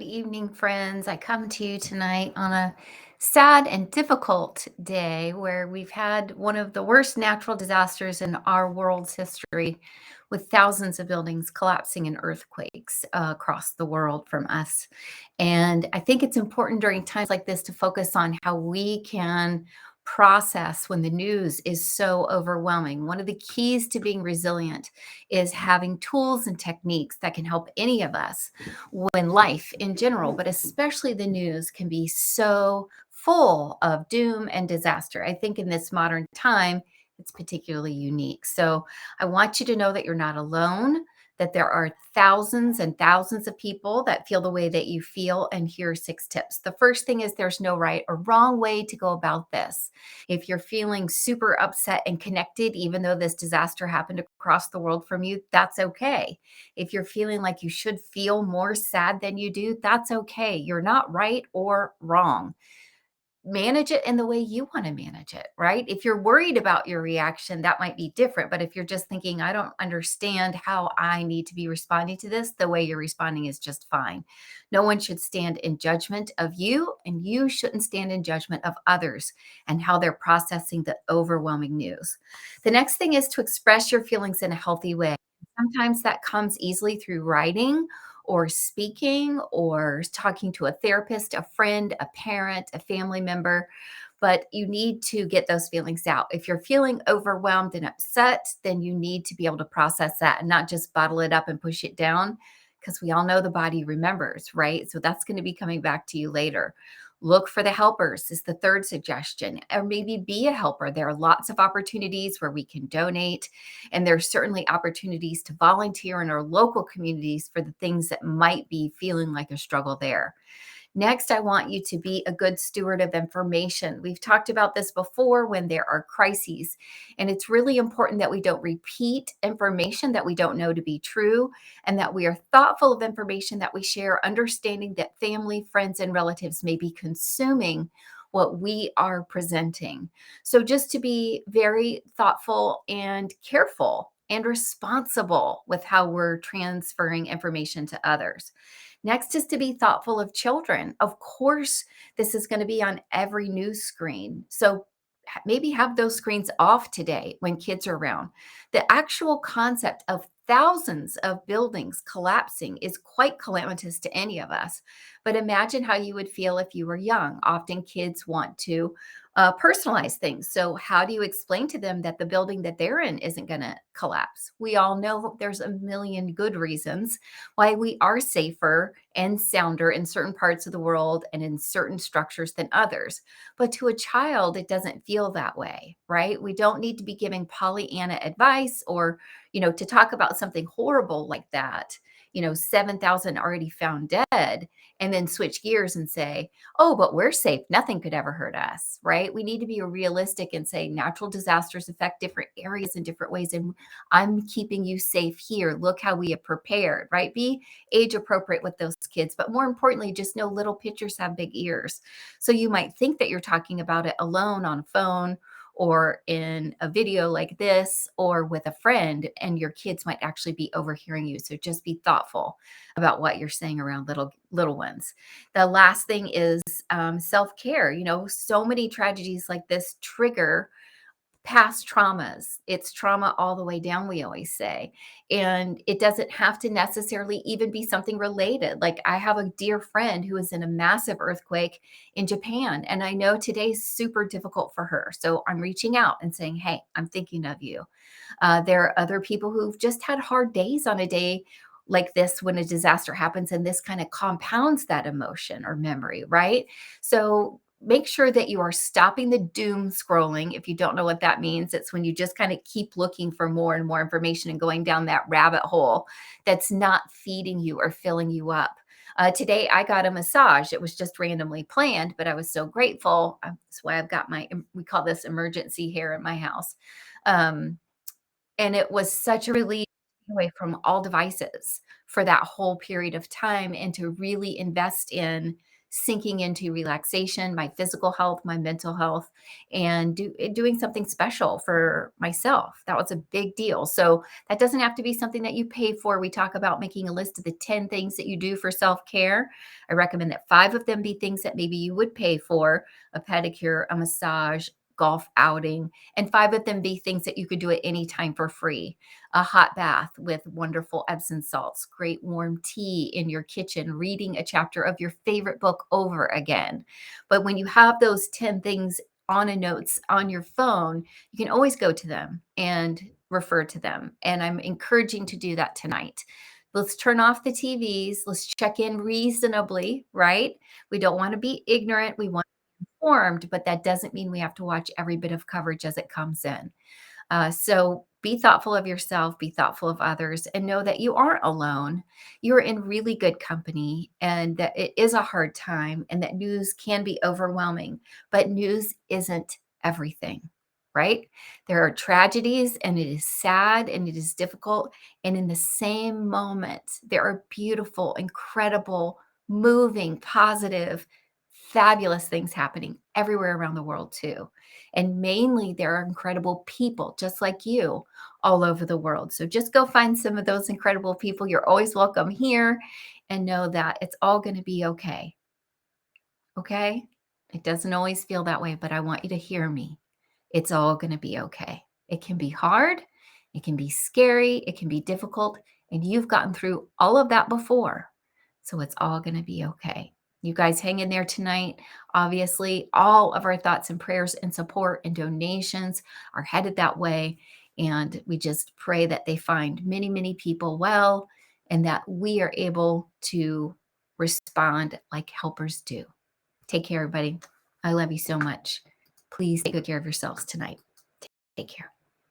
evening, friends. I come to you tonight on a sad and difficult day where we've had one of the worst natural disasters in our world's history, with thousands of buildings collapsing in earthquakes across the world from us. And I think it's important during times like this to focus on how we can process when the news is so overwhelming. One of the keys to being resilient is having tools and techniques that can help any of us when life in general, but especially the news, can be so full of doom and disaster. I think in this modern time, it's particularly unique. So I want you to know that you're not alone, that there are thousands and thousands of people that feel the way that you feel. And here are 6 tips. The first thing is there's no right or wrong way to go about this. If you're feeling super upset and connected, even though this disaster happened across the world from you, that's okay. If you're feeling like you should feel more sad than you do, that's okay. You're not right or wrong. Manage it in the way you want to manage it, right? If you're worried about your reaction, that might be different. But if you're just thinking, I don't understand how I need to be responding to this, the way you're responding is just fine. No one should stand in judgment of you, and you shouldn't stand in judgment of others and how they're processing the overwhelming news. The next thing is to express your feelings in a healthy way. Sometimes that comes easily through writing or speaking or talking to a therapist, a friend, a parent, a family member, but you need to get those feelings out. If you're feeling overwhelmed and upset, then you need to be able to process that and not just bottle it up and push it down, because we all know the body remembers, right? So that's going to be coming back to you later. Look for the helpers is the third suggestion, or maybe be a helper. There are lots of opportunities where we can donate, and there's certainly opportunities to volunteer in our local communities for the things that might be feeling like a struggle there. Next, I want you to be a good steward of information. We've talked about this before when there are crises, and it's really important that we don't repeat information that we don't know to be true, and that we are thoughtful of information that we share, understanding that family, friends, and relatives may be consuming what we are presenting. So, just to be very thoughtful and careful and responsible with how we're transferring information to others. Next is to be thoughtful of children. Of course, this is going to be on every news screen. So maybe have those screens off today when kids are around. The actual concept of thousands of buildings collapsing is quite calamitous to any of us. But imagine how you would feel if you were young. Often kids want to personalize things. So, how do you explain to them that the building that they're in isn't going to collapse? We all know there's a million good reasons why we are safer and sounder in certain parts of the world and in certain structures than others. But to a child, it doesn't feel that way, right? We don't need to be giving Pollyanna advice or, to talk about something horrible like that, 7,000 already found dead, and then switch gears and say, oh, but we're safe. Nothing could ever hurt us, right? We need to be realistic and say natural disasters affect different areas in different ways. And I'm keeping you safe here. Look how we have prepared, right? Be age appropriate with those kids. But more importantly, just know little pictures have big ears. So you might think that you're talking about it alone on a phone or in a video like this or with a friend, and your kids might actually be overhearing you. So just be thoughtful about what you're saying around little ones. The last thing is self-care. So many tragedies like this trigger past traumas. It's trauma all the way down, we always say. And it doesn't have to necessarily even be something related. Like, I have a dear friend who was in a massive earthquake in Japan, and I know today's super difficult for her. So I'm reaching out and saying, hey, I'm thinking of you. There are other people who've just had hard days on a day like this when a disaster happens, and this kind of compounds that emotion or memory, right? So make sure that you are stopping the doom scrolling. If you don't know what that means, it's when you just kind of keep looking for more and more information and going down that rabbit hole that's not feeding you or filling you up. Today, I got a massage. It was just randomly planned, but I was so grateful. That's why I've got we call this emergency hair in my house. Um, and it was such a relief away from all devices for that whole period of time and to really invest in sinking into relaxation, my physical health, my mental health, and doing something special for myself. That was a big deal. So that doesn't have to be something that you pay for. We talk about making a list of the 10 things that you do for self care. I recommend that 5 of them be things that maybe you would pay for: a pedicure, a massage, golf outing, and 5 of them be things that you could do at any time for free: a hot bath with wonderful Epsom salts, great warm tea in your kitchen, reading a chapter of your favorite book over again. But when you have those 10 things on a notes on your phone, you can always go to them and refer to them. And I'm encouraging to do that tonight. Let's turn off the TVs. Let's check in reasonably, right? We don't want to be ignorant. We want to be informed, but that doesn't mean we have to watch every bit of coverage as it comes in. So be thoughtful of yourself, be thoughtful of others, and know that you aren't alone. You're in really good company, and that it is a hard time, and that news can be overwhelming, but news isn't everything, right? There are tragedies, and it is sad and it is difficult. And in the same moment, there are beautiful, incredible, moving, positive, fabulous things happening everywhere around the world, too. And mainly, there are incredible people just like you all over the world. So just go find some of those incredible people. You're always welcome here, and know that it's all going to be okay. Okay? It doesn't always feel that way, but I want you to hear me. It's all going to be okay. It can be hard, it can be scary, it can be difficult, and you've gotten through all of that before. So it's all going to be okay. You guys hang in there tonight. Obviously, all of our thoughts and prayers and support and donations are headed that way. And we just pray that they find many, many people well, and that we are able to respond like helpers do. Take care, everybody. I love you so much. Please take good care of yourselves tonight. Take care.